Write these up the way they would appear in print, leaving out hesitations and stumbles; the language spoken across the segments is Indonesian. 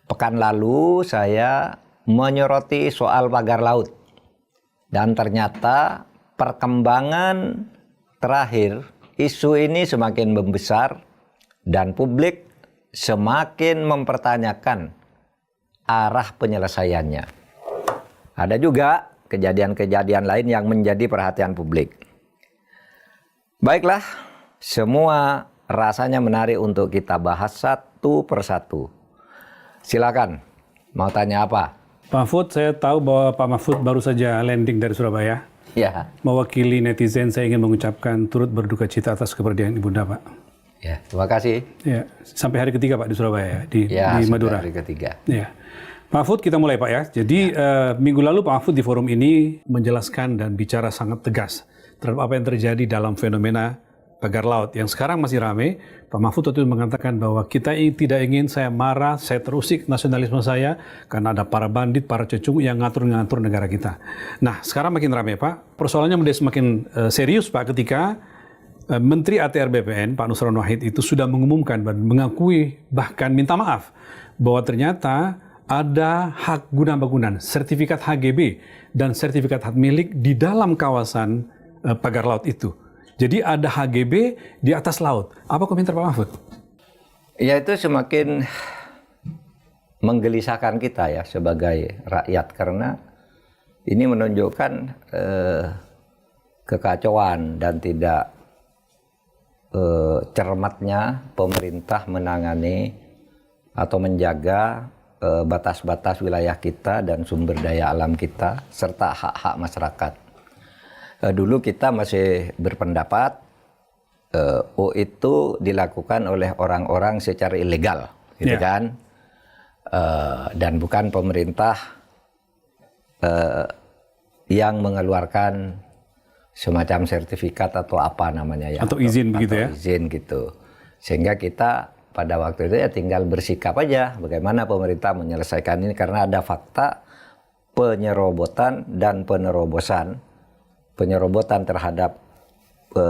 Pekan lalu saya menyoroti soal pagar laut. Dan ternyata perkembangan terakhir isu ini semakin membesar dan publik semakin mempertanyakan arah penyelesaiannya. Ada juga kejadian-kejadian lain yang menjadi perhatian publik. Baiklah, semua rasanya menarik untuk kita bahas satu persatu. Silakan, mau tanya apa? Pak Mahfud, saya tahu bahwa Pak Mahfud baru saja landing dari Surabaya. Ya. Mewakili netizen, saya ingin mengucapkan turut berduka cita atas kepergian Ibunda, Pak. Ya, terima kasih. Ya, sampai hari ketiga Pak di Surabaya, di Madura. Hari ketiga. Ya. Pak Mahfud, kita mulai Pak ya. Jadi minggu lalu Pak Mahfud di forum ini menjelaskan dan bicara sangat tegas terhadap apa yang terjadi dalam fenomena pagar laut yang sekarang masih ramai. Pak Mahfud waktu itu mengatakan bahwa kita tidak ingin saya marah, saya terusik nasionalisme saya karena ada para bandit, para cecung yang ngatur-ngatur negara kita. Nah, sekarang makin ramai Pak. Persoalannya menjadi semakin serius Pak ketika Menteri ATR BPN Pak Nusron Wahid itu sudah mengumumkan dan mengakui bahkan minta maaf bahwa ternyata ada hak guna bangunan, sertifikat HGB dan sertifikat hak milik di dalam kawasan pagar laut itu. Jadi ada HGB di atas laut. Apa komentar Pak Mahfud? Ya, itu semakin menggelisahkan kita ya sebagai rakyat karena ini menunjukkan kekacauan dan tidak cermatnya pemerintah menangani atau menjaga batas-batas wilayah kita dan sumber daya alam kita serta hak-hak masyarakat. Dulu kita masih berpendapat itu dilakukan oleh orang-orang secara ilegal, gitu kan, dan bukan pemerintah yang mengeluarkan semacam sertifikat atau apa namanya ya, atau izin begitu ya, izin gitu, sehingga kita pada waktu itu ya tinggal bersikap aja bagaimana pemerintah menyelesaikan ini karena ada fakta penyerobotan dan penyerobotan terhadap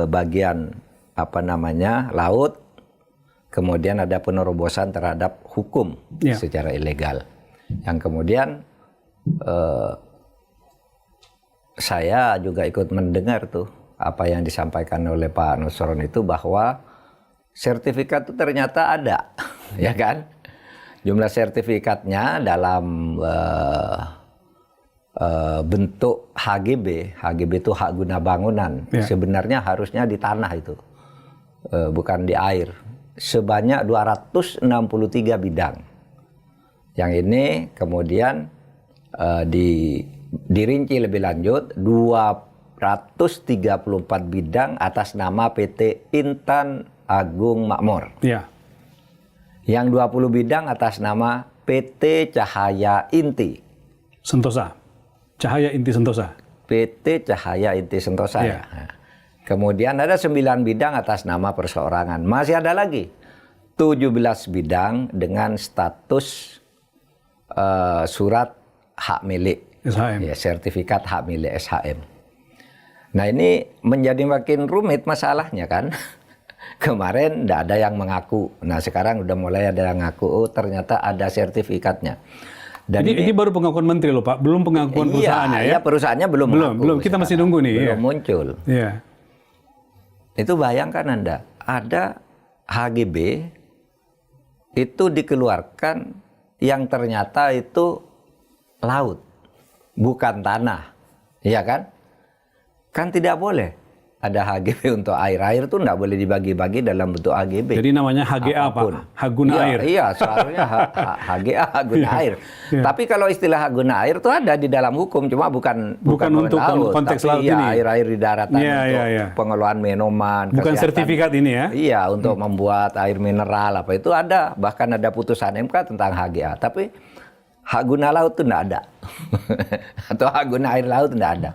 bagian laut, kemudian ada penerobosan terhadap hukum secara ilegal. Yang kemudian saya juga ikut mendengar tuh apa yang disampaikan oleh Pak Nusron itu bahwa sertifikat itu ternyata ada, ya kan? Jumlah sertifikatnya dalam bentuk HGB itu hak guna bangunan. Sebenarnya harusnya di tanah itu, bukan di air. Sebanyak 263 bidang. Yang ini kemudian dirinci lebih lanjut 234 bidang atas nama PT Intan Agung Makmur. Ya. Yang 20 bidang atas nama PT Cahaya Inti Sentosa. Cahaya Inti Sentosa. PT Cahaya Inti Sentosa. Ya. Nah, kemudian ada 9 bidang atas nama perseorangan. Masih ada lagi 17 bidang dengan status surat hak milik SHM. Ya, sertifikat hak milik SHM. Nah, ini menjadi makin rumit masalahnya kan. Kemarin tidak ada yang mengaku. Nah, sekarang udah mulai ada yang ngaku. Oh, ternyata ada sertifikatnya. Dan ini baru pengakuan menteri loh Pak, belum pengakuan perusahaannya ya? Iya, perusahaannya belum kita masih nunggu nih. Belum muncul. Iya. Itu bayangkan Anda, ada HGB itu dikeluarkan yang ternyata itu laut, bukan tanah, iya kan? Kan tidak boleh ada HGB untuk air. Air itu tidak boleh dibagi-bagi dalam bentuk HGB. Jadi namanya HGA Pak, hak guna air. Iya, seharusnya HGA, hak guna air. Tapi kalau istilah hak guna air itu ada di dalam hukum, cuma bukan untuk laut, konteks tapi laut ini. Air-air di daratan untuk pengelolaan minuman, bukan kesehatan. Sertifikat ini ya? Iya, untuk membuat air mineral apa itu ada. Bahkan ada putusan MK tentang HGA. Tapi hak guna laut itu tidak ada. Atau hak guna air laut tidak ada.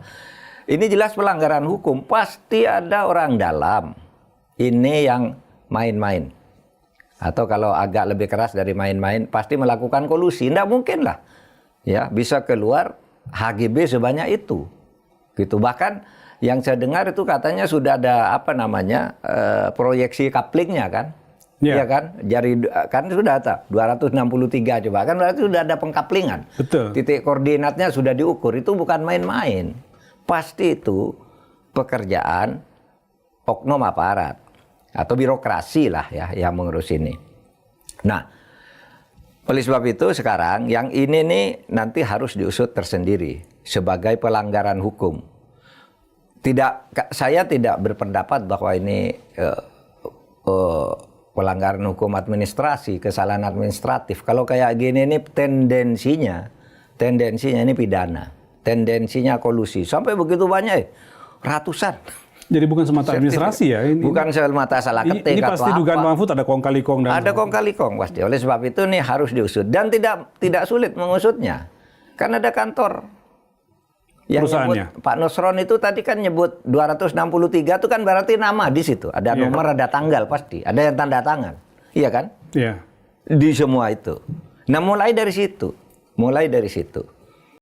Ini jelas pelanggaran hukum, pasti ada orang dalam. Ini yang main-main. Atau kalau agak lebih keras dari main-main, pasti melakukan kolusi. Tidak mungkin lah. Ya, bisa keluar HGB sebanyak itu. Gitu. Bahkan yang saya dengar itu katanya sudah ada proyeksi kaplingnya kan. Ya. Ya kan? Kan sudah ada 263 coba. Kan berarti sudah ada pengkaplingan. Betul. Titik koordinatnya sudah diukur. Itu bukan main-main. Pasti itu pekerjaan oknum aparat atau birokrasi lah ya yang mengurus ini. Nah, oleh sebab itu sekarang yang ini nih nanti harus diusut tersendiri sebagai pelanggaran hukum. Saya tidak berpendapat bahwa ini pelanggaran hukum administrasi, kesalahan administratif. Kalau kayak gini ini tendensinya ini pidana, tendensinya kolusi. Sampai begitu banyak, ratusan. Jadi bukan semata administrasi ya? Bukan semata salah ketik ini atau pasti dugaan apa. Mahfud ada kong kali kong dan Ada kong kali kong pasti. Oleh sebab itu nih harus diusut dan tidak sulit mengusutnya. Kan ada kantor yang perusahaannya. nyebut, Pak Nusron itu tadi kan nyebut 263 itu kan berarti nama di situ. Ada nomor, ada tanggal pasti. Ada yang tanda tangan. Iya kan? Iya. Di semua itu. Nah mulai dari situ.